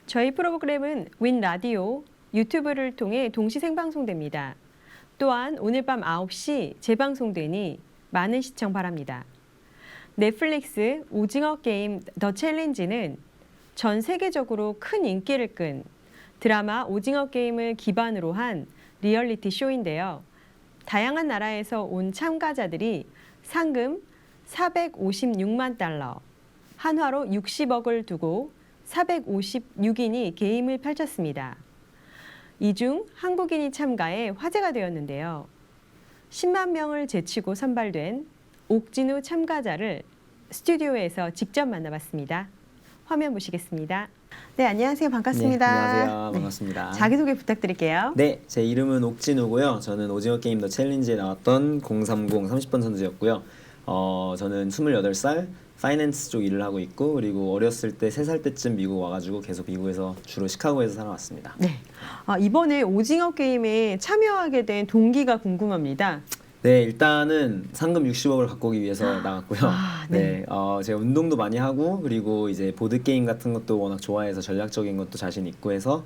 저희 프로그램은 윈 라디오, 유튜브를 통해 동시 생방송됩니다. 또한 오늘 밤 9시 재방송되니 많은 시청 바랍니다. 넷플릭스 오징어 게임 더 챌린지는 전 세계적으로 큰 인기를 끈 드라마 오징어 게임을 기반으로 한 리얼리티 쇼인데요. 다양한 나라에서 온 참가자들이 상금 456만 달러, 한화로 60억을 두고 456인이 게임을 펼쳤습니다. 이 중 한국인이 참가해 화제가 되었는데요. 10만 명을 제치고 선발된 옥진우 참가자를 스튜디오에서 직접 만나봤습니다. 화면 보시겠습니다. 네, 안녕하세요. 반갑습니다. 네, 안녕하세요. 반갑습니다. 자기소개 부탁드릴게요. 네, 제 이름은 옥진우고요. 저는 오징어 게임 더 챌린지에 나왔던 030 30번 선수였고요. 저는 28살 파이낸스 쪽 일을 하고 있고, 그리고 어렸을 때 3살 때쯤 미국 와가지고 계속 미국에서 주로 시카고에서 살아왔습니다. 네, 이번에 오징어 게임에 참여하게 된 동기가 궁금합니다. 네, 일단은 상금 60억을 갖고 오기 위해서 나갔고요. 네. 제가 운동도 많이 하고, 그리고 이제 보드게임 같은 것도 워낙 좋아해서 전략적인 것도 자신 있고 해서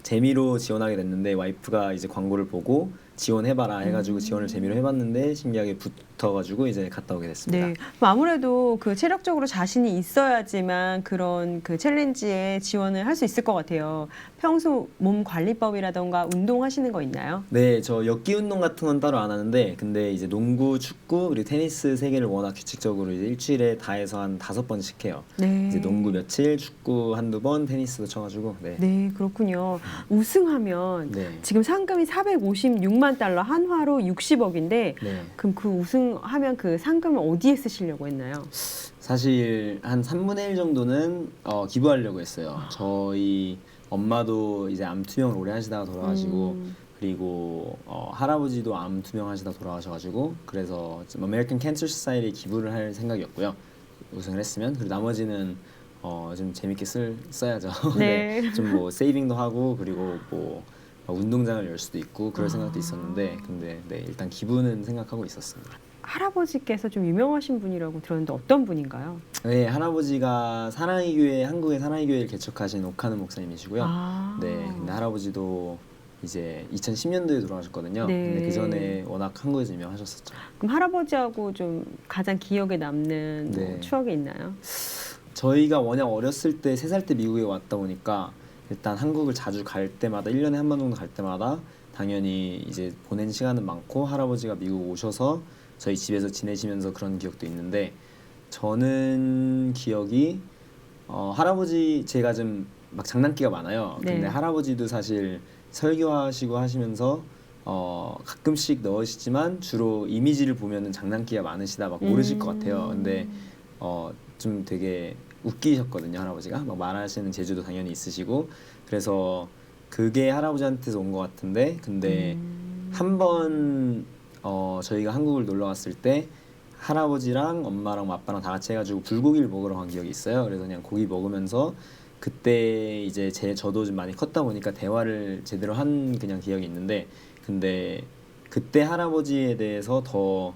재미로 지원하게 됐는데, 와이프가 이제 광고를 보고 지원해봐라 해가지고 지원을 재미로 해봤는데 신기하게 붙어가지고 이제 갔다 오게 됐습니다. 네, 아무래도 그 체력적으로 자신이 있어야지만 그런 그 챌린지에 지원을 할 수 있을 것 같아요. 평소 몸 관리법이라던가 운동하시는 거 있나요? 네, 저 역기 운동 같은 건 따로 안 하는데, 근데 이제 농구, 축구, 그리고 테니스 3개를 워낙 규칙적으로 이제 일주일에 다 해서 한 5번씩 해요. 네. 이제 농구 며칠, 축구 한두 번, 테니스도 쳐가지고, 네. 네, 그렇군요. 우승하면 네. 지금 상금이 456만 달러, 한화로 60억인데 네. 그럼 그 우승하면 그 상금을 어디에 쓰시려고 했나요? 사실 한 3분의 1 정도는 기부하려고 했어요. 저희 엄마도 이제 암 투명을 오래 하시다가 돌아가시고, 그리고 할아버지도 암 투명 하시다 돌아가셔가지고, 그래서 지금 아메리칸 캔서 소사이티에 기부를 할 생각이었고요. 우승을 했으면. 그리고 나머지는 좀 재밌게 써야죠. 네. 좀 뭐 세이빙도 하고, 그리고 뭐 운동장을 열 수도 있고 그럴 생각도 있었는데, 근데 네, 일단 기부는 생각하고 있었습니다. 할아버지께서 좀 유명하신 분이라고 들었는데 어떤 분인가요? 네, 할아버지가 사랑의 교회, 한국의 사랑의 교회를 개척하신 오카는 목사님이시고요. 네, 근데 할아버지도 이제 2010년도에 돌아가셨거든요. 네. 근데 그 전에 워낙 한국에서 유명하셨었죠. 그럼 할아버지하고 좀 가장 기억에 남는 뭐 네. 추억이 있나요? 저희가 워낙 어렸을 때 3살 때 미국에 왔다 보니까 일단 한국을 자주 갈 때마다 1년에 한 번 정도 갈 때마다 당연히 이제 보낸 시간은 많고, 할아버지가 미국 오셔서 저희 집에서 지내시면서 그런 기억도 있는데, 저는 기억이 할아버지, 제가 좀 막 장난기가 많아요. 네. 근데 할아버지도 사실 설교하시고 하시면서 가끔씩 넣으시지만 주로 이미지를 보면은 장난기가 많으시다 막 모르실 것 같아요. 근데 좀 되게 웃기셨거든요, 할아버지가. 막 말하시는 재주도 당연히 있으시고, 그래서 그게 할아버지한테서 온 것 같은데, 근데 한 번 저희가 한국을 놀러 갔을 때 할아버지랑 엄마랑 아빠랑 다 같이 해가지고 불고기를 먹으러 간 기억이 있어요. 그래서 그냥 고기 먹으면서 그때 이제 저도 좀 많이 컸다 보니까 대화를 제대로 한 그냥 기억이 있는데, 근데 그때 할아버지에 대해서 더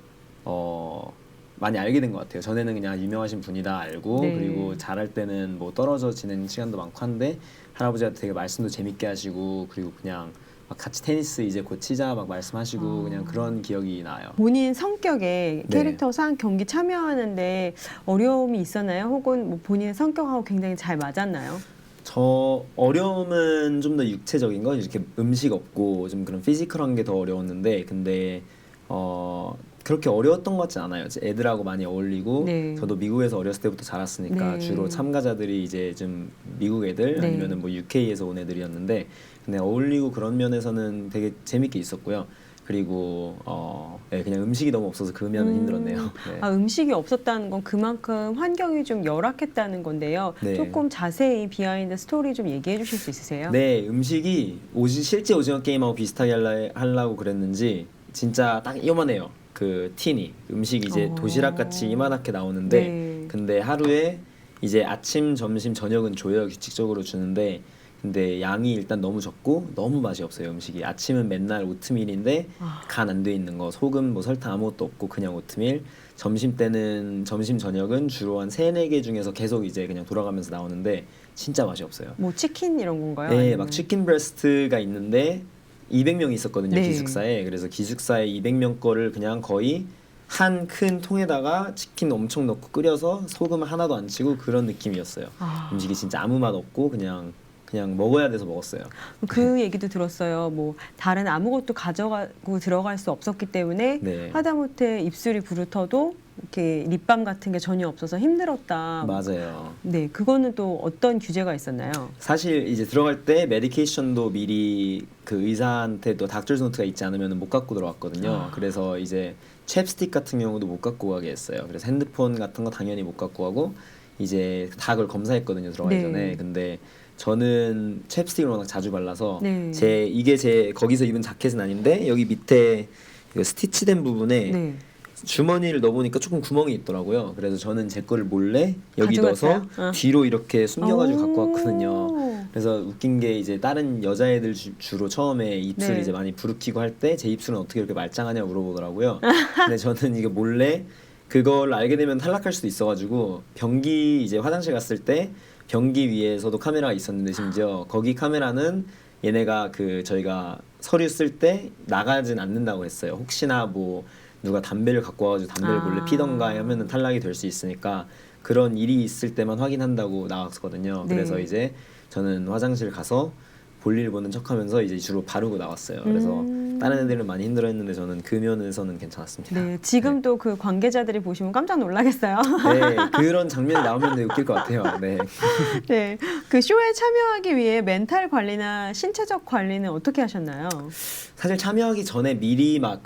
많이 알게 된 것 같아요. 전에는 그냥 유명하신 분이다 알고, 네. 그리고 잘할 때는 뭐 떨어져 지내는 시간도 많고 한데, 할아버지가 되게 말씀도 재밌게 하시고, 그리고 그냥 막 같이 테니스 이제 곧 치자 막 말씀하시고, 그냥 그런 기억이 나요. 본인 성격에 네. 캐릭터상 경기 참여하는데 어려움이 있었나요? 혹은 뭐 본인의 성격하고 굉장히 잘 맞았나요? 저 어려움은 좀 더 육체적인 거, 이렇게 음식 없고 좀 그런 피지컬한 게 더 어려웠는데, 근데 그렇게 어려웠던 것 같지 않아요. 애들하고 많이 어울리고, 네. 저도 미국에서 어렸을 때부터 자랐으니까 네. 주로 참가자들이 이제 좀 미국 애들, 네. 아니면은 뭐 UK에서 온 애들이었는데, 근데 어울리고 그런 면에서는 되게 재밌게 있었고요. 그리고 네, 그냥 음식이 너무 없어서 그 면은 힘들었네요. 네. 음식이 없었다는 건 그만큼 환경이 좀 열악했다는 건데요. 네. 조금 자세히 비하인드 스토리 좀 얘기해 주실 수 있으세요? 네, 음식이 실제 오징어 게임하고 비슷하게 하려고 그랬는지 진짜 딱 이만해요. 그 틴이 음식 이제 도시락 같이 이만하게 나오는데, 네. 근데 하루에 이제 아침, 점심, 저녁은 줘요. 규칙적으로 주는데, 근데 양이 일단 너무 적고 너무 맛이 없어요. 음식이. 아침은 맨날 오트밀인데 간 안 돼 있는 거, 소금, 뭐 설탕 아무것도 없고 그냥 오트밀. 점심 때는 점심 저녁은 주로 한 3-4개 중에서 계속 이제 그냥 돌아가면서 나오는데 진짜 맛이 없어요. 뭐 치킨 이런 건가요? 네, 아니면? 막 치킨 브레스트가 있는데 200명이 있었거든요. 네. 기숙사에. 그래서 기숙사에 200명 거를 그냥 거의 한 큰 통에다가 치킨 엄청 넣고 끓여서 소금 하나도 안 치고 그런 느낌이었어요. 음식이 진짜 아무 맛 없고 그냥 먹어야 돼서 먹었어요. 그 얘기도 들었어요. 뭐 다른 아무것도 가져가고 들어갈 수 없었기 때문에 네. 하다못해 입술이 부르터도 이렇게 립밤 같은 게 전혀 없어서 힘들었다. 맞아요. 네, 그거는 또 어떤 규제가 있었나요? 사실 이제 들어갈 때 메디케이션도 미리 그 의사한테 또 닥터스 노트가 있지 않으면 못 갖고 들어갔거든요. 그래서 이제 챕스틱 같은 경우도 못 갖고 가게 했어요. 그래서 핸드폰 같은 거 당연히 못 갖고 가고 이제 다 그걸 검사했거든요. 들어가기 네. 전에. 근데 저는 챕스틱을 워낙 자주 발라서 네. 이게 제 거기서 입은 자켓은 아닌데 여기 밑에 이거 스티치된 부분에 네. 주머니를 넣어보니까 조금 구멍이 있더라고요. 그래서 저는 제 거를 몰래 여기 가져갔어요? 넣어서 뒤로 이렇게 숨겨가지고 갖고 왔거든요. 오. 그래서 웃긴 게 이제 다른 여자애들 주로 처음에 입술 네. 이제 많이 부르키고 할 때 제 입술은 어떻게 이렇게 말짱하냐 물어보더라고요. 근데 저는 이게 몰래 그걸 알게 되면 탈락할 수도 있어가지고 변기 이제 화장실 갔을 때 변기 위에서도 카메라가 있었는데 심지어 거기 카메라는 얘네가 그 저희가 서류 쓸 때 나가진 않는다고 했어요. 혹시나 뭐 누가 담배를 갖고 와가지고 담배를 몰래 피던가 하면은 탈락이 될 수 있으니까 그런 일이 있을 때만 확인한다고 나왔거든요. 네. 그래서 이제 저는 화장실 가서 볼일 보는 척하면서 이제 주로 바르고 나왔어요. 그래서 다른 애들은 많이 힘들어했는데 저는 그 면에서는 괜찮았습니다. 네, 지금도 그 관계자들이 보시면 깜짝 놀라겠어요. 네, 그런 장면이 나오면 되게 웃길 것 같아요. 네. 네, 그 쇼에 참여하기 위해 멘탈 관리나 신체적 관리는 어떻게 하셨나요? 사실 참여하기 전에 미리 막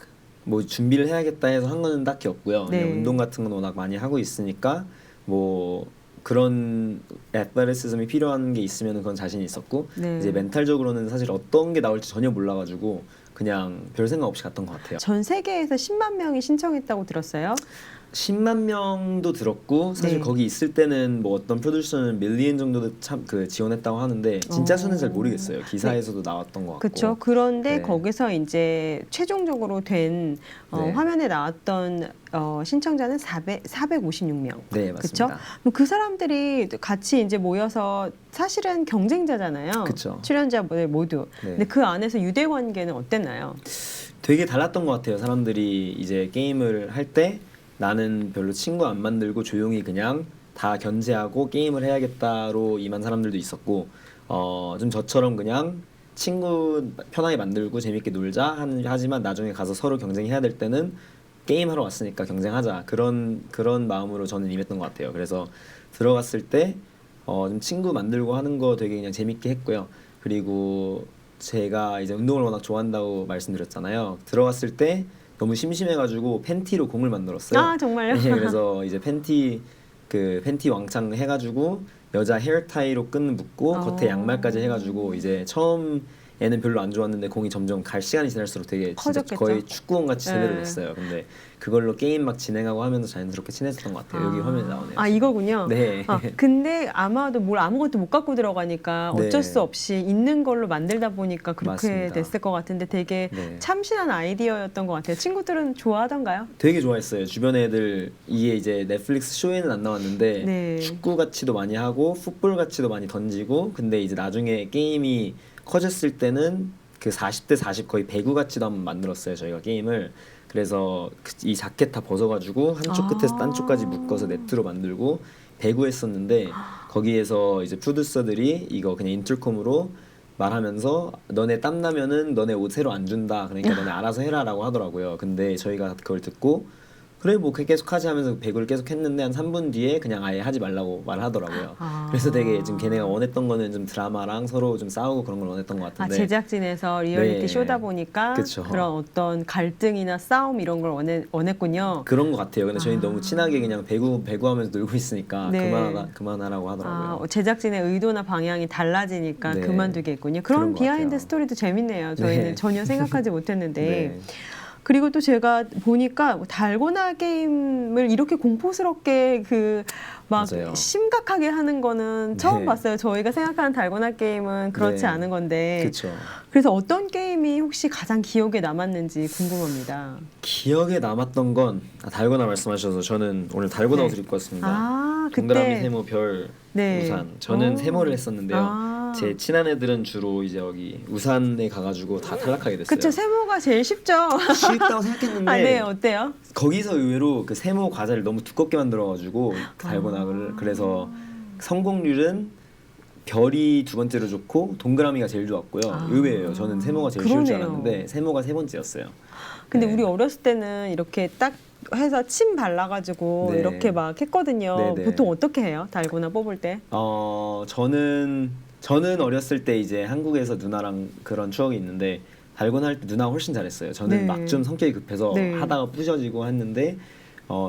뭐 준비를 해야겠다 해서 한 거는 딱히 없고요. 네. 그냥 운동 같은 건 워낙 많이 하고 있으니까 뭐 그런 애틀레티즘이 필요한 게 있으면 그건 자신이 있었고 네. 이제 멘탈적으로는 사실 어떤 게 나올지 전혀 몰라가지고 그냥 별 생각 없이 갔던 것 같아요. 전 세계에서 10만 명이 신청했다고 들었어요. 10만 명도 들었고 사실 네. 거기 있을 때는 뭐 어떤 프로듀서는 밀리언 정도도 참 그 지원했다고 하는데 진짜 수는 잘 모르겠어요. 기사에서도 나왔던 것 같고. 그렇죠. 그런데 네. 거기서 이제 최종적으로 된 네. 화면에 나왔던 신청자는 456명. 네, 그렇죠? 맞습니다. 그 사람들이 같이 이제 모여서 사실은 경쟁자잖아요. 그쵸. 출연자분들 모두. 네. 근데 그 안에서 유대 관계는 어땠나요? 되게 달랐던 것 같아요. 사람들이 이제 게임을 할 때 나는 별로 친구 안 만들고 조용히 그냥 다 견제하고 게임을 해야겠다로 임한 사람들도 있었고 좀 저처럼 그냥 친구 편하게 만들고 재밌게 놀자 하지만 나중에 가서 서로 경쟁해야 될 때는 게임하러 왔으니까 경쟁하자 그런 마음으로 저는 임했던 것 같아요. 그래서 들어갔을 때 좀 친구 만들고 하는 거 되게 그냥 재밌게 했고요. 그리고 제가 이제 운동을 워낙 좋아한다고 말씀드렸잖아요. 들어갔을 때 너무 심심해가지고 팬티로 공을 만들었어요. 아, 정말요? 네, 그래서 이제 팬티 왕창 해가지고 여자 헤어타이로 끈 묶고 겉에 양말까지 해가지고 이제 처음에는 별로 안 좋았는데 공이 점점 갈 시간이 지날수록 되게 진짜 커졌겠죠? 거의 축구공 같이 제대로 네. 됐어요. 근데 그걸로 게임 막 진행하고 하면서 자연스럽게 친해졌던 것 같아요. 여기 화면에 나오네요. 아, 이거군요. 네. 근데 아마도 뭘 아무것도 못 갖고 들어가니까 어쩔 네. 수 없이 있는 걸로 만들다 보니까 그렇게 맞습니다. 됐을 것 같은데 되게 네. 참신한 아이디어였던 것 같아요. 친구들은 좋아하던가요? 되게 좋아했어요. 주변 애들 이게 이제 넷플릭스 쇼에는 안 나왔는데 네. 축구 같이도 많이 하고 풋볼 같이도 많이 던지고 근데 이제 나중에 게임이 커졌을 때는 그 40대 40 거의 배구 같이도 한번 만들었어요. 저희가 게임을. 그래서 이 자켓 다 벗어가지고 한쪽 끝에서 딴 쪽까지 묶어서 네트로 만들고 배구 했었는데 거기에서 이제 프로듀서들이 이거 그냥 인터컴으로 말하면서 너네 땀 나면은 너네 옷 새로 안 준다. 그러니까 너네 알아서 해라라고 하더라고요. 근데 저희가 그걸 듣고 그래 뭐 계속 하지 하면서 배구를 계속 했는데 한 3분 뒤에 그냥 아예 하지 말라고 말하더라고요. 그래서 되게 지금 걔네가 원했던 거는 좀 드라마랑 서로 좀 싸우고 그런 걸 원했던 것 같은데 제작진에서 리얼리티 네. 쇼다 보니까 그쵸. 그런 어떤 갈등이나 싸움 이런 걸 원했군요. 그런 것 같아요. 근데 저희는 너무 친하게 그냥 배구하면서 놀고 있으니까 네. 그만하라고 하더라고요. 제작진의 의도나 방향이 달라지니까 네. 그만두겠군요. 그런 그런 것 비하인드 같아요. 스토리도 재밌네요. 저희는 네. 전혀 생각하지 못했는데 네. 그리고 또 제가 보니까 달고나 게임을 이렇게 공포스럽게 막 맞아요. 심각하게 하는 거는 처음 네. 봤어요. 저희가 생각하는 달고나 게임은 그렇지 네. 않은 건데. 그렇죠. 그래서 어떤 게임이 혹시 가장 기억에 남았는지 궁금합니다. 기억에 남았던 건 달고나 말씀하셔서 저는 오늘 달고나 네. 옷을 입고 왔습니다. 아, 동그라미, 그때 세모, 별, 네. 우산. 저는 오. 세모를 했었는데요. 아. 제 친한 애들은 주로 이제 여기 우산에 가가지고 다 탈락하게 됐어요. 그쵸, 세모가 제일 쉽죠. 쉽다고 생각했는데 아, 네, 어때요? 거기서 의외로 그 세모 과자를 너무 두껍게 만들어가지고 달고나를 그래서 성공률은 별이 두 번째로 좋고 동그라미가 제일 좋았고요. 아. 의외예요. 저는 세모가 제일 쉬울 줄 그러네요. 알았는데 세모가 세 번째였어요. 근데 네. 우리 어렸을 때는 이렇게 딱 해서 침 발라가지고 네. 이렇게 막 했거든요. 네네. 보통 어떻게 해요? 달고나 뽑을 때? 저는 어렸을 때 이제 한국에서 누나랑 그런 추억이 있는데 달고나 할 때 누나가 훨씬 잘했어요. 저는 네. 막 좀 성격이 급해서 네. 하다가 부셔지고 했는데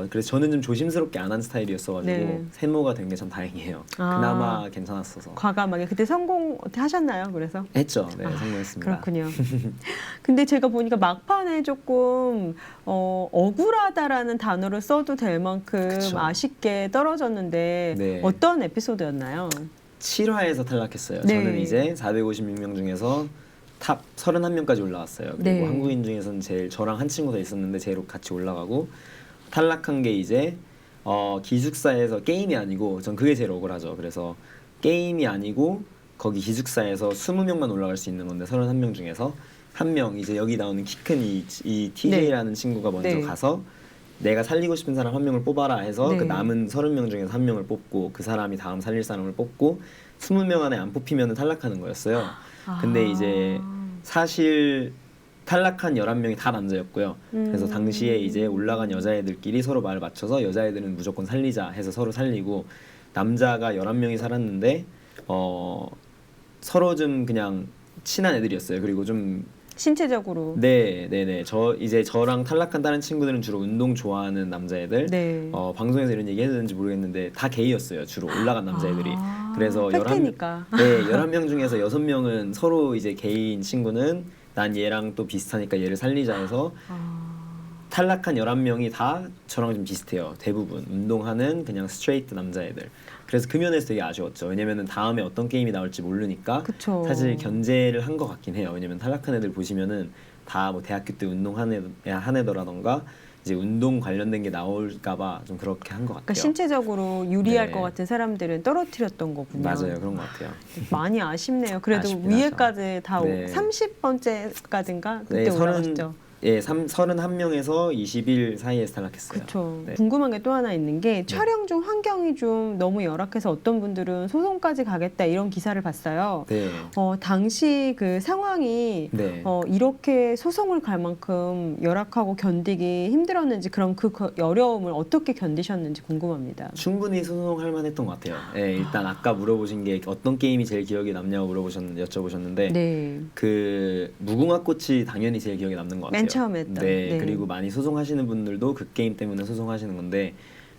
그래서 저는 좀 조심스럽게 안 한 스타일이었어가지고 네. 세모가 된 게 참 다행이에요. 아. 그나마 괜찮았어서 과감하게. 그때 성공 하셨나요? 그래서? 했죠. 네, 아, 성공했습니다. 그렇군요. 근데 제가 보니까 막판에 조금 억울하다라는 단어를 써도 될 만큼 그쵸. 아쉽게 떨어졌는데 네. 어떤 에피소드였나요? 7화에서 탈락했어요. 네. 저는 이제 456명 중에서 탑 31명까지 올라왔어요. 그리고 네. 한국인 중에서는 제일 저랑 한 친구 더 있었는데 제일 같이 올라가고 탈락한 게 이제 기숙사에서 게임이 아니고 전 그게 제일 억울하죠. 그래서 게임이 아니고 거기 기숙사에서 20명만 올라갈 수 있는 건데 31명 중에서 한 명 이제 여기 나오는 키 큰 이 TJ라는 친구가 먼저 네. 가서 내가 살리고 싶은 사람 한 명을 뽑아라 해서 네. 그 남은 30명 중에서 한 명을 뽑고 그 사람이 다음 살릴 사람을 뽑고 20명 안에 안 뽑히면 탈락하는 거였어요. 근데 이제 사실 탈락한 11명이 다 남자였고요. 그래서 당시에 이제 올라간 여자애들끼리 서로 말을 맞춰서 여자애들은 무조건 살리자 해서 서로 살리고 남자가 11명이 살았는데 서로 좀 그냥 친한 애들이었어요. 그리고 좀 신체적으로. 네네네. 저랑 탈락한 다른 친구들은 주로 운동 좋아하는 남자애들. 네. 방송에서 이런 얘기 해도 되는지 모르겠는데 다 게이였어요. 주로 올라간 남자애들이. 아, 그래서 팩트니까. 11명 중에서 6명은 서로 이제 게이인 친구는 난 얘랑 또 비슷하니까 얘를 살리자 해서 탈락한 11명이 다 저랑 좀 비슷해요. 대부분 운동하는 그냥 스트레이트 남자애들. 그래서 그 면에서 되게 아쉬웠죠. 왜냐면은 다음에 어떤 게임이 나올지 모르니까 그쵸. 사실 견제를 한 것 같긴 해요. 왜냐면 탈락한 애들 보시면은 다 뭐 대학교 때 운동한 애더라던가 이제 운동 관련된 게 나올까봐 좀 그렇게 한 것 같아요. 그러니까 신체적으로 유리할 네. 것 같은 사람들은 떨어뜨렸던 거군요. 맞아요, 그런 것 같아요. 많이 아쉽네요. 그래도 아쉽긴 위에까지 다 네. 30번째까지인가 그때 네, 올라가셨죠. 31명에서 20일 사이에서 탈락했어요. 그렇죠. 네. 궁금한 게 또 하나 있는 게 촬영 중 환경이 좀 너무 열악해서 어떤 분들은 소송까지 가겠다 이런 기사를 봤어요. 네. 당시 그 상황이 네. 이렇게 소송을 갈 만큼 열악하고 견디기 힘들었는지 그럼 그 어려움을 어떻게 견디셨는지 궁금합니다. 충분히 소송할 만했던 것 같아요. 네, 일단 아까 물어보신 게 어떤 게임이 제일 기억에 남냐고 여쭤보셨는데 네. 그 무궁화 꽃이 당연히 제일 기억에 남는 것 같아요. 맨 처음에 했던. 네, 네. 그리고 많이 소송하시는 분들도 그 게임 때문에 소송하시는 건데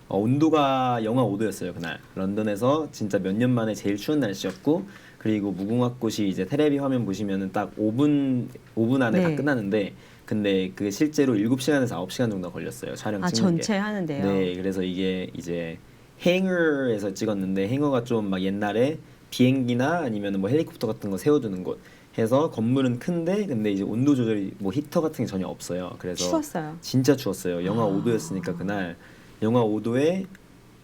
온도가 영하 5도였어요 그날. 런던에서 진짜 몇 년 만에 제일 추운 날씨였고 그리고 무궁화 꽃이 이제 테레비 화면 보시면은 딱 5분 안에 다 네. 끝나는데 근데 그 실제로 7시간에서 9시간 정도 걸렸어요 촬영 찍는 게. 전체 하는데요. 네, 그래서 이게 이제 행어에서 찍었는데 행어가 좀 막 옛날에 비행기나 아니면 뭐 헬리콥터 같은 거 세워두는 곳 해서 건물은 큰데 근데 이제 온도 조절이 뭐 히터 같은 게 전혀 없어요. 그래서 추웠어요. 진짜 추웠어요. 영하 5도였으니까 그날 영하 5도에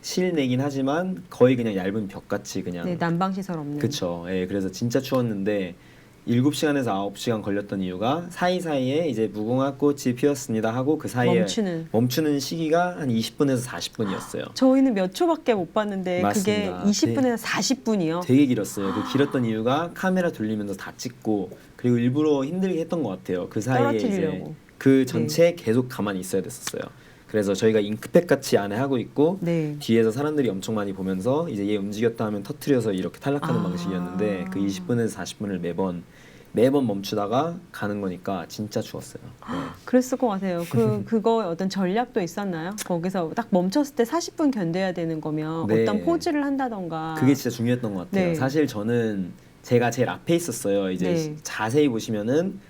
실내긴 하지만 거의 그냥 얇은 벽같이 그냥 네, 난방 시설 없는. 그쵸. 예, 그래서 진짜 추웠는데 7시간에서 9시간 걸렸던 이유가 사이사이에 이제 무궁화 꽃이 피었습니다 하고 그 사이에 멈추는 시기가 한 20분에서 40분이었어요. 저희는 몇 초밖에 못 봤는데 맞습니다. 그게 20분에서 40분이요. 되게 길었어요. 그 길었던 이유가 카메라 돌리면서 다 찍고 그리고 일부러 힘들게 했던 것 같아요. 그 사이에 이제 떨어뜨리려고. 그 전체 계속 가만히 있어야 됐었어요. 그래서 저희가 잉크팩 같이 안에 하고 있고 네. 뒤에서 사람들이 엄청 많이 보면서 이제 얘 움직였다 하면 터트려서 이렇게 탈락하는 방식이었는데 그 20분에서 40분을 매번 멈추다가 가는 거니까 진짜 추웠어요. 네. 그랬을 것 같아요. 그거 어떤 전략도 있었나요? 거기서 딱 멈췄을 때 40분 견뎌야 되는 거면 네. 어떤 포즈를 한다던가. 그게 진짜 중요했던 것 같아요. 네. 사실 저는 제가 제일 앞에 있었어요. 이제 네. 자세히 보시면은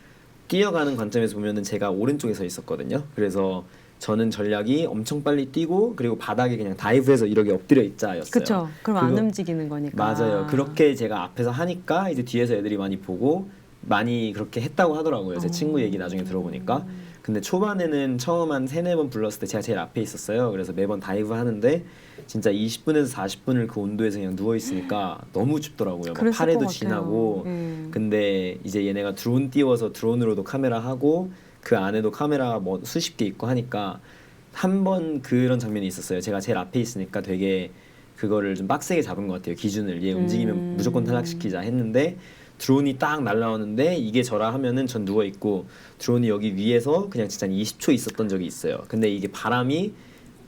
뛰어가는 관점에서 보면은 제가 오른쪽에 서 있었거든요. 그래서 저는 전략이 엄청 빨리 뛰고 그리고 바닥에 그냥 다이브해서 이렇게 엎드려 있자였어요. 그렇죠. 그럼 안 그거- 움직이는 거니까. 맞아요. 그렇게 제가 앞에서 하니까 이제 뒤에서 애들이 많이 보고 많이 그렇게 했다고 하더라고요. 제 친구 얘기 나중에 들어보니까. 근데 초반에는 처음 한 3-4번 불렀을 때 제가 제일 앞에 있었어요. 그래서 매번 다이브 하는데 진짜 20분에서 40분을 그 온도에서 그냥 누워 있으니까 너무 춥더라고요. 막 그랬을 팔에도 것 같아요. 지나고. 예. 근데 이제 얘네가 드론 띄워서 드론으로도 카메라 하고 그 안에도 카메라 뭐 수십 개 있고 하니까 한 번 그런 장면이 있었어요. 제가 제일 앞에 있으니까 되게 그거를 좀 빡세게 잡은 것 같아요. 기준을 얘 움직이면 무조건 탈락시키자 했는데 드론이 딱 날라오는데 이게 저라 하면은 전 누워 있고 드론이 여기 위에서 그냥 진짜 한 20초 있었던 적이 있어요. 근데 이게 바람이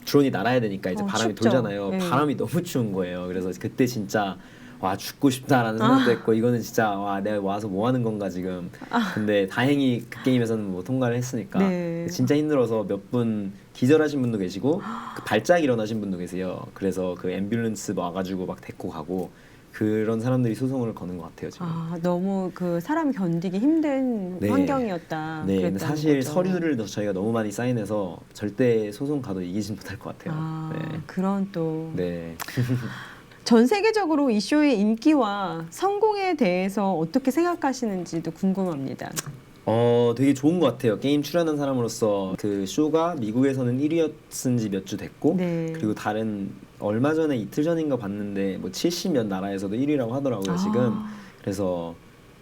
드론이 날아야 되니까 이제 바람이 춥죠. 돌잖아요. 예. 바람이 너무 추운 거예요. 그래서 그때 진짜 와 죽고 싶다라는 생각도 했고 이거는 진짜 와 내가 와서 뭐 하는 건가 지금. 근데 다행히 그 게임에서는 뭐 통과를 했으니까 네. 진짜 힘들어서 몇 분 기절하신 분도 계시고 그 발작 일어나신 분도 계세요. 그래서 그 앰뷸런스 와가지고 막 데리고 가고 그런 사람들이 소송을 거는 것 같아요 지금. 너무 그 사람이 견디기 힘든 네. 환경이었다. 네, 근데 그랬다는 사실 거죠. 서류를 저희가 너무 많이 사인해서 절대 소송 가도 이기진 못할 것 같아요. 그런 또. 네. 전 세계적으로 이 쇼의 인기와 성공에 대해서 어떻게 생각하시는지도 궁금합니다. 되게 좋은 것 같아요. 게임 출연한 사람으로서 그 쇼가 미국에서는 1위였은 지 몇 주 됐고 네. 그리고 다른 얼마 전에 이틀 전인가 봤는데 뭐 70몇 나라에서도 1위라고 하더라고요 지금. 그래서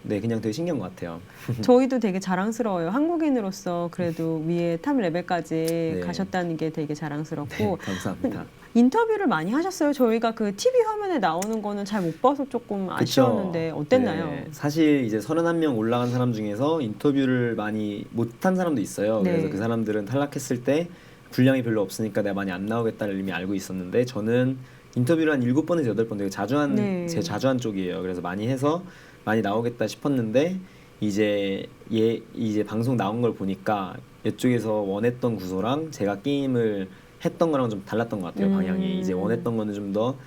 네 그냥 되게 신기한 것 같아요. 저희도 되게 자랑스러워요. 한국인으로서 그래도 위에 탑 레벨까지 네. 가셨다는 게 되게 자랑스럽고 네, 감사합니다. 인터뷰를 많이 하셨어요. 저희가 그 TV 화면에 나오는 거는 잘 못 봐서 조금 아쉬웠는데 어땠나요? 네, 사실 이제 31명 올라간 사람 중에서 인터뷰를 많이 못한 사람도 있어요. 네. 그래서 그 사람들은 탈락했을 때 분량이 별로 없으니까 내가 많이 안 나오겠다를 이미 알고 있었는데 저는 인터뷰를 한 7번에서 8번 되게 자주 한 네. 제 자주 한 쪽이에요. 그래서 많이 해서 많이 나오겠다 싶었는데 이제 이제 방송 나온 걸 보니까 이쪽에서 원했던 구조랑 제가 게임을 했던 거랑 좀 달랐던 것 같아요. 방향이 이제 원했던 거는 좀 더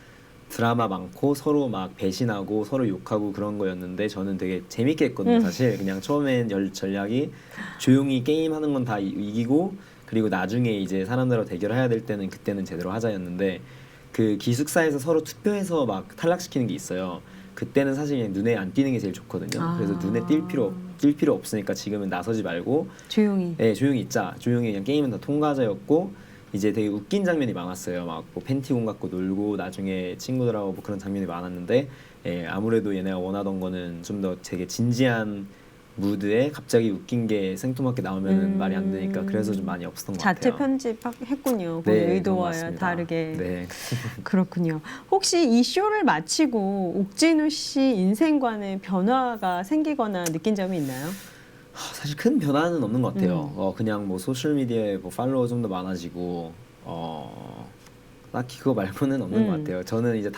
드라마 많고 서로 막 배신하고 서로 욕하고 그런 거였는데 저는 되게 재밌게 했거든요. 사실 그냥 처음엔 전략이 조용히 게임하는 건 다 이기고 그리고 나중에 이제 사람들하고 대결해야 될 때는 그때는 제대로 하자였는데 그 기숙사에서 서로 투표해서 막 탈락시키는 게 있어요. 그때는 사실 그냥 눈에 안 띄는 게 제일 좋거든요. 그래서 눈에 띌 필요 없으니까 지금은 나서지 말고 조용히. 네, 조용히 있자. 조용히 그냥 게임은 다 통과자였고 이제 되게 웃긴 장면이 많았어요. 막 뭐 팬티곤 갖고 놀고 나중에 친구들하고 뭐 그런 장면이 많았는데 아무래도 얘네가 원하던 거는 좀 더 되게 진지한 무드에 갑자기 웃긴 게 생뚱맞게 나오면 말이 안 되니까 그래서 좀 많이 없었던 것 자체 같아요. 편집했군요. 그 네, 그런 것 의도와 같습니다. 다르게. 네. 그렇군요. 혹시 이 쇼를 마치고 옥진우 씨 인생관에 변화가 생기거나 느낀 점이 있나요? 사실 큰 변화는 없는 것 같아요. 그냥 뭐 소셜 미디어에 뭐 팔로워 좀 더 많아지고 딱히 그거 말고는 없는 것 같아요. 저는 이제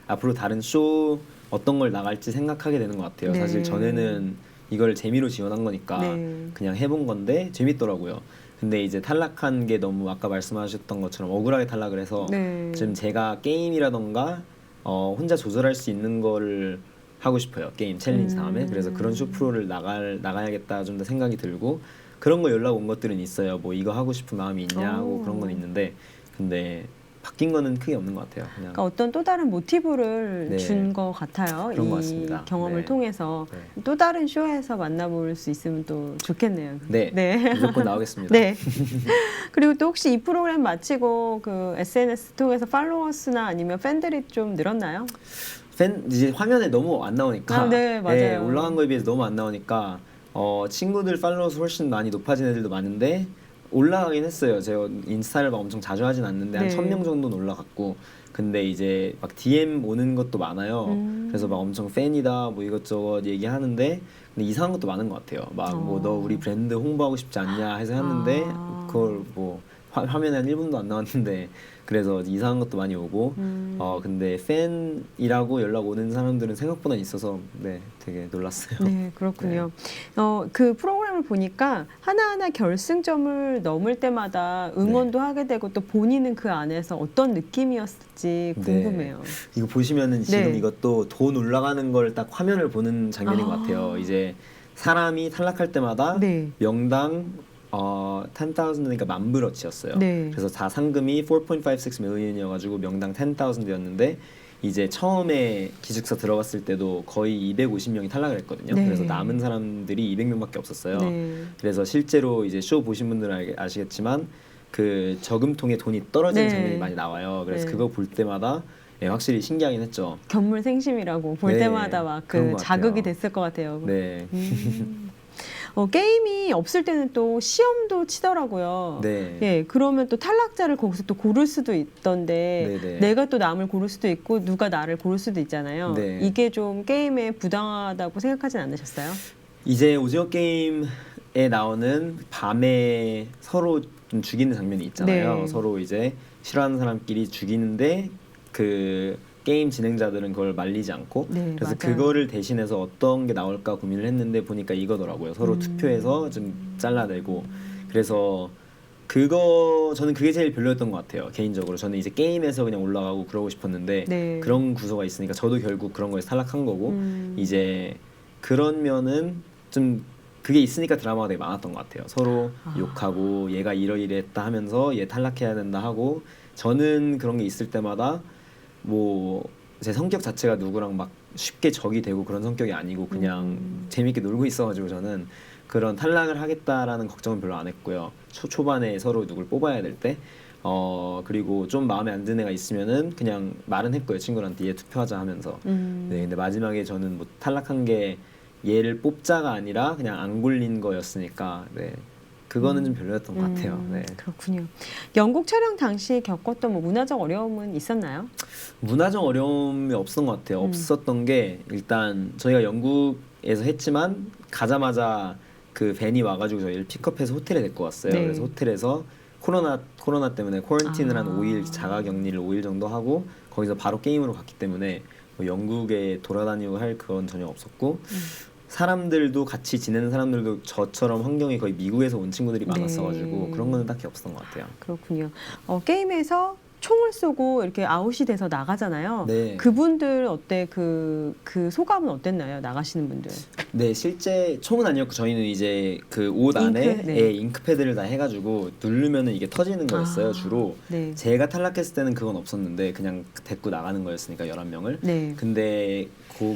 앞으로 다른 쇼 어떤 걸 나갈지 생각하게 되는 것 같아요. 네. 사실 전에는 이걸 재미로 지원한 거니까 네. 그냥 해본 건데 재밌더라고요. 근데 이제 탈락한 게 너무 아까 말씀하셨던 것처럼 억울하게 탈락을 해서 네. 지금 제가 게임이라던가 혼자 조절할 수 있는 거를 하고 싶어요. 게임 챌린지 다음에. 그래서 그런 쇼 프로를 나가야겠다 좀 더 생각이 들고 그런 거 연락 온 것들은 있어요. 뭐 이거 하고 싶은 마음이 있냐 하고 그런 건 있는데 근데 바뀐 거는 크게 없는 것 같아요. 그냥 그러니까 어떤 또 다른 모티브를 네. 준 것 같아요. 그런 것 이 같습니다. 경험을 네. 통해서 네. 또 다른 쇼에서 만나볼 수 있으면 또 좋겠네요. 네. 무조건 나오겠습니다. 네. 그리고 또 혹시 이 프로그램 마치고 그 SNS 통해서 팔로워스나 아니면 팬들이 좀 늘었나요? 이제 화면에 너무 안 나오니까 네, 맞아요. 올라간 거에 비해서 너무 안 나오니까 친구들 팔로워 수 훨씬 많이 높아진 애들도 많은데 올라가긴 했어요. 제가 인스타를 막 엄청 자주 하진 않는데 한 네. 1000명 정도는 올라갔고 근데 이제 막 DM 오는 것도 많아요. 그래서 막 엄청 팬이다 뭐 이것저것 얘기하는데 근데 이상한 것도 많은 것 같아요. 막 뭐 너 우리 브랜드 홍보하고 싶지 않냐 해서 했는데 그걸 뭐 화면에 한 1분도 안 나왔는데 그래서 이상한 것도 많이 오고 근데 팬이라고 연락 오는 사람들은 생각보다 있어서 네 되게 놀랐어요. 네, 그렇군요. 그 프로그램을 보니까 하나하나 결승점을 넘을 때마다 응원도 하게 되고 또 본인은 그 안에서 어떤 느낌이었을지 궁금해요. 이거 보시면은 지금 네. 이것도 돈 올라가는 걸 딱 화면을 보는 장면인 것 같아요. 이제 사람이 탈락할 때마다 네. 명당 10,000그러니까 10,000브러치였어요. 네. 그래서 다 상금이 4.56 million이어가지고 명당 10,000였는데 이제 처음에 기숙사 들어갔을 때도 거의 250명이 탈락을 했거든요. 네. 그래서 남은 사람들이 200명밖에 없었어요. 네. 그래서 실제로 이제 쇼 보신 분들은 아시겠지만 그 저금통에 돈이 떨어지는 네. 장면이 많이 나와요. 그래서 네. 그거 볼 때마다 확실히 신기하긴 했죠. 견물생심이라고 볼 네, 때마다 막 그런 그 것 자극이 같아요. 됐을 것 같아요. 네. 게임이 없을 때는 또 시험도 치더라고요. 네. 예, 그러면 또 탈락자를 거기서 또 고를 수도 있던데 네네. 내가 또 남을 고를 수도 있고 누가 나를 고를 수도 있잖아요. 네. 이게 좀 게임에 부당하다고 생각하진 않으셨어요? 이제 오징어 게임에 나오는 밤에 서로 좀 죽이는 장면이 있잖아요. 네. 서로 이제 싫어하는 사람끼리 죽이는데 그 게임 진행자들은 그걸 말리지 않고 네, 그래서 맞아요. 그거를 대신해서 어떤 게 나올까 고민을 했는데 보니까 이거더라고요. 서로 투표해서 좀 잘라내고 그래서 저는 그게 제일 별로였던 것 같아요. 개인적으로 저는 이제 게임에서 그냥 올라가고 그러고 싶었는데 네. 그런 구조가 있으니까 저도 결국 그런 거에서 탈락한 거고 이제 그런 면은 좀 그게 있으니까 드라마가 되게 많았던 것 같아요. 서로 욕하고 얘가 이러이러했다 하면서 얘 탈락해야 된다 하고 저는 그런 게 있을 때마다 뭐 제 성격 자체가 누구랑 막 쉽게 적이 되고 그런 성격이 아니고 그냥 재밌게 놀고 있어가지고 저는 그런 탈락을 하겠다라는 걱정은 별로 안 했고요. 초반에 서로 누굴 뽑아야 될 때 그리고 좀 마음에 안 드는 애가 있으면은 그냥 말은 했고요. 친구한테 얘 투표하자 하면서. 네, 근데 마지막에 저는 뭐 탈락한 게 얘를 뽑자가 아니라 그냥 안 굴린 거였으니까 네. 그거는 좀 별로였던 것 같아요. 네. 그렇군요. 영국 촬영 당시 겪었던 뭐 문화적 어려움은 있었나요? 문화적 어려움이 없었던 것 같아요. 없었던 게 일단 저희가 영국에서 했지만 가자마자 그 밴이 와가지고 저희를 픽업해서 호텔에 데리고 왔어요. 네. 그래서 호텔에서 코로나 때문에 쿼런틴을 한 5일 자가격리를 5일 정도 하고 거기서 바로 게임으로 갔기 때문에 뭐 영국에 돌아다니고 할 그건 전혀 없었고 사람들도 같이 지내는 사람들도 저처럼 환경이 거의 미국에서 온 친구들이 많았어가지고 네. 그런 거는 딱히 없었던 것 같아요. 그렇군요. 게임에서 총을 쏘고 이렇게 아웃이 돼서 나가잖아요. 네. 그분들 어때? 그 소감은 어땠나요? 나가시는 분들. 네, 실제 총은 아니었고 저희는 이제 그 옷 안에 네. 잉크패드를 다 해가지고 누르면은 이게 터지는 거였어요. 주로 네. 제가 탈락했을 때는 그건 없었는데 그냥 데리고 나가는 거였으니까 11명을. 네. 근데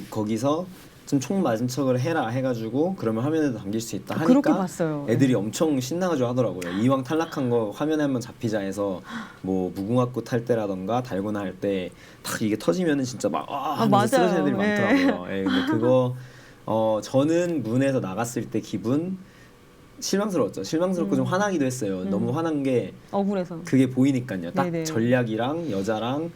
거기서 좀 총 맞은 척을 해라 해가지고 그러면 화면에도 담길 수 있다 하니까 그렇게 봤어요. 애들이 엄청 신나가지고 하더라고요. 이왕 탈락한 거 화면에 한번 잡히자 해서 뭐 무궁화꽃 할 때라던가 달고나 할 때 딱 이게 터지면은 진짜 막 맞아요. 쓰러지는 애들이 네. 많더라고요. 예, 근데 그거 저는 문에서 나갔을 때 기분 실망스러웠죠. 실망스럽고 좀 화나기도 했어요. 너무 화난 게 억울해서. 그게 보이니까요. 딱 네네. 전략이랑 여자랑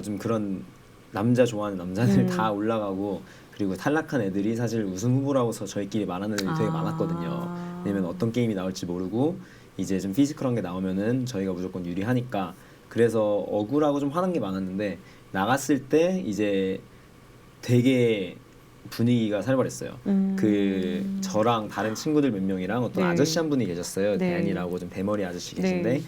좀 그런 남자 좋아하는 남자들 다 올라가고 그리고 탈락한 애들이 사실 우승 후보라고서 저희끼리 말하는 애들이 되게 많았거든요. 왜냐면 어떤 게임이 나올지 모르고 이제 좀 피지컬한 게 나오면은 저희가 무조건 유리하니까 그래서 억울하고 좀 화난 게 많았는데 나갔을 때 이제 되게 분위기가 살벌했어요. 그 저랑 다른 친구들 몇 명이랑 어떤 네. 아저씨 한 분이 계셨어요. 네. 대안이라고 좀 대머리 아저씨 계신데 네.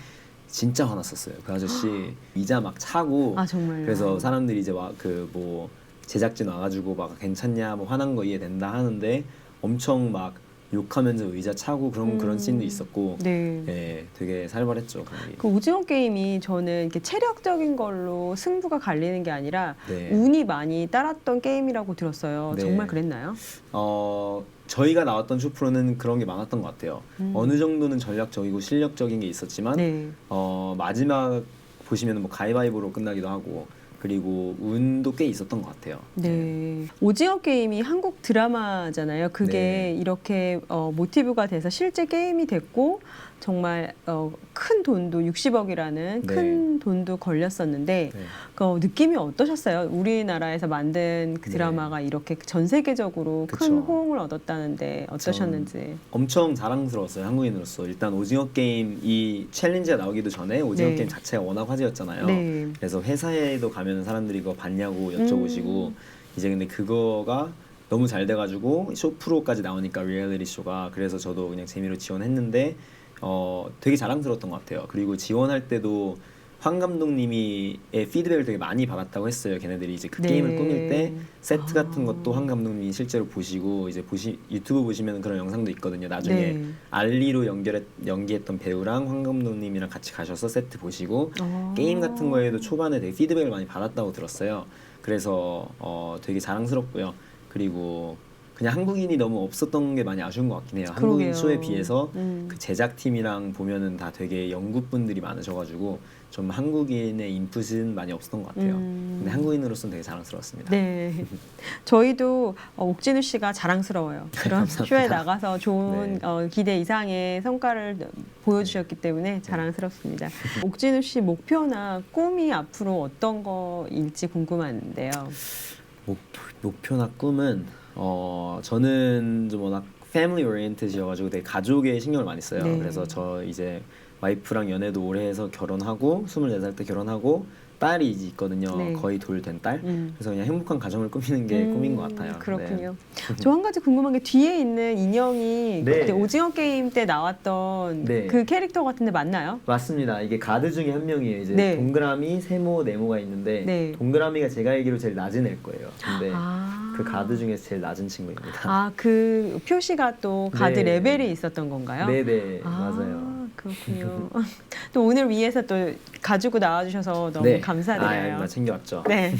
진짜 화났었어요. 그 아저씨 이자 막 차고 정말요? 그래서 사람들이 이제 그 뭐 제작진 와가지고 막 괜찮냐 뭐 화난 거 이해된다 하는데 엄청 막 욕하면서 의자 차고 그런 씬도 있었고 네. 네, 되게 살벌했죠. 그 오징어 게임이 저는 이렇게 체력적인 걸로 승부가 갈리는 게 아니라 네. 운이 많이 따랐던 게임이라고 들었어요. 네. 정말 그랬나요? 저희가 나왔던 쇼프로는 그런 게 많았던 것 같아요. 어느 정도는 전략적이고 실력적인 게 있었지만 네. 마지막 보시면 뭐 가위바위보로 끝나기도 하고 그리고 운도 꽤 있었던 것 같아요. 네. 오징어 게임이 한국 드라마잖아요. 그게 네. 이렇게 모티브가 돼서 실제 게임이 됐고 정말 큰 돈도 60억이라는 네. 큰 돈도 걸렸었는데 네. 그 느낌이 어떠셨어요? 우리나라에서 만든 그 드라마가 이렇게 전 세계적으로 큰 그쵸. 호응을 얻었다는데 어떠셨는지. 엄청 자랑스러웠어요. 한국인으로서. 일단 오징어 게임 이 챌린지가 나오기도 전에 오징어 네. 게임 자체가 워낙 화제였잖아요. 네. 그래서 회사에도 가면 사람들이 이거 봤냐고 여쭤보시고 이제 근데 그거가 너무 잘 돼가지고 쇼 프로까지 나오니까 리얼리티 쇼가 그래서 저도 그냥 재미로 지원했는데 되게 자랑스러웠던 것 같아요. 그리고 지원할 때도 황 감독님이 피드백을 되게 많이 받았다고 했어요. 걔네들이 이제 그 네. 게임을 꾸밀 때 세트 아. 같은 것도 황 감독님이 실제로 보시고 이제 유튜브 보시면 그런 영상도 있거든요. 나중에 네. 알리로 연기했던 배우랑 황 감독님이랑 같이 가셔서 세트 보시고 아. 게임 같은 거에도 초반에 되게 피드백을 많이 받았다고 들었어요. 그래서 되게 자랑스럽고요. 그리고 그냥 한국인이 너무 없었던 게 많이 아쉬운 것 같긴 해요. 한국인 그러게요. 쇼에 비해서 그 제작팀이랑 보면은 다 되게 영국 분들이 많으셔가지고 좀 한국인의 인풋은 많이 없었던 것 같아요. 근데 한국인으로서는 되게 자랑스러웠습니다. 네. 저희도 옥진우 씨가 자랑스러워요. 그런 감사합니다. 쇼에 나가서 좋은 네. 기대 이상의 성과를 보여주셨기 때문에 자랑스럽습니다. 옥진우 씨 목표나 꿈이 앞으로 어떤 거일지 궁금한데요. 목표나 꿈은 저는 좀 워낙 패밀리 오리엔티드여가지고 되게 가족에 신경을 많이 써요. 네. 그래서 저 이제 와이프랑 연애도 오래 해서 결혼하고 24살 때 결혼하고 딸이 이제 있거든요. 네. 거의 돌 된 딸. 그래서 그냥 행복한 가정을 꾸미는 게 꿈인 것 같아요. 그렇군요. 저 한 가지 궁금한 게 뒤에 있는 인형이 네. 그때 오징어 게임 때 나왔던 네. 그 캐릭터 같은데 맞나요? 맞습니다. 이게 가드 중에 한 명이에요. 이제 네. 동그라미, 세모, 네모가 있는데 네. 동그라미가 제가 알기로 제일 낮은 애일 거예요. 근데 아. 그 가드 중에서 제일 낮은 친구입니다. 아, 그 표시가 또 가드 네. 레벨이 있었던 건가요? 네네 아, 맞아요. 그렇군요. 또 오늘 위해서 또 가지고 나와주셔서 너무 네. 감사드려요. 챙겨왔죠. 네.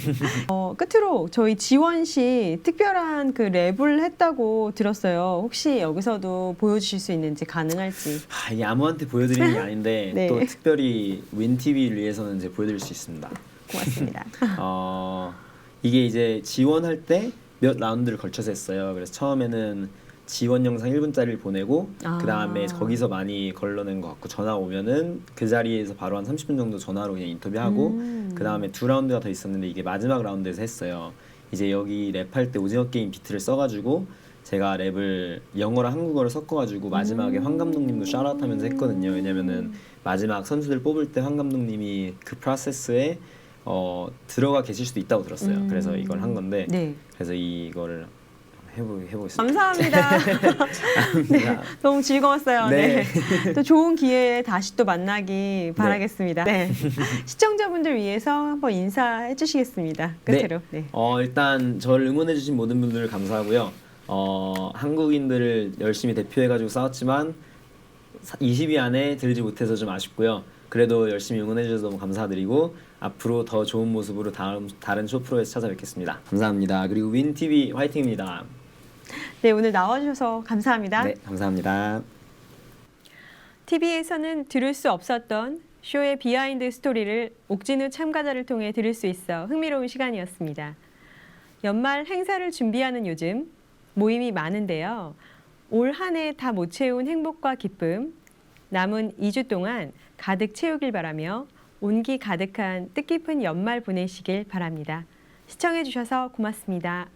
끝으로 저희 지원 씨 특별한 그 랩을 했다고 들었어요. 혹시 여기서도 보여주실 수 있는지 가능할지. 이게 아무한테 보여드리는 게 아닌데 네. 또 특별히 윈TV를 위해서는 이제 보여드릴 수 있습니다. 고맙습니다. 이게 이제 지원할 때 몇 라운드를 걸쳐서 했어요. 그래서 처음에는 지원 영상 1분짜리를 보내고 아. 그 다음에 거기서 많이 걸러낸 것 같고 전화 오면은 그 자리에서 바로 한 30분 정도 전화로 그냥 인터뷰하고 그 다음에 2라운드가 더 있었는데 이게 마지막 라운드에서 했어요. 이제 여기 랩할 때 오징어 게임 비트를 써가지고 제가 랩을 영어랑 한국어를 섞어가지고 마지막에 황 감독님도 샤웃하면서 했거든요. 왜냐면은 마지막 선수들 뽑을 때 황 감독님이 그 프로세스에 들어가 계실 수도 있다고 들었어요. 그래서 이걸 한 건데 네. 그래서 이거를 해보겠습니다. 감사합니다. 네, 너무 즐거웠어요. 네. 또 좋은 기회에 다시 또 만나기 바라겠습니다. 네. 시청자분들 위해서 한번 인사해 주시겠습니다. 끝으로. 네. 일단 저를 응원해주신 모든 분들 감사하고요. 한국인들을 열심히 대표해가지고 싸웠지만 20위 안에 들지 못해서 좀 아쉽고요. 그래도 열심히 응원해주셔서 너무 감사드리고 앞으로 더 좋은 모습으로 다른 쇼프로에서 찾아뵙겠습니다. 감사합니다. 그리고 윈TV 화이팅입니다. 네, 오늘 나와주셔서 감사합니다. 네, 감사합니다. TV에서는 들을 수 없었던 쇼의 비하인드 스토리를 옥진우 참가자를 통해 들을 수 있어 흥미로운 시간이었습니다. 연말 행사를 준비하는 요즘 모임이 많은데요. 올 한 해 다 못 채운 행복과 기쁨, 남은 2주 동안 가득 채우길 바라며 온기 가득한 뜻깊은 연말 보내시길 바랍니다. 시청해 주셔서 고맙습니다.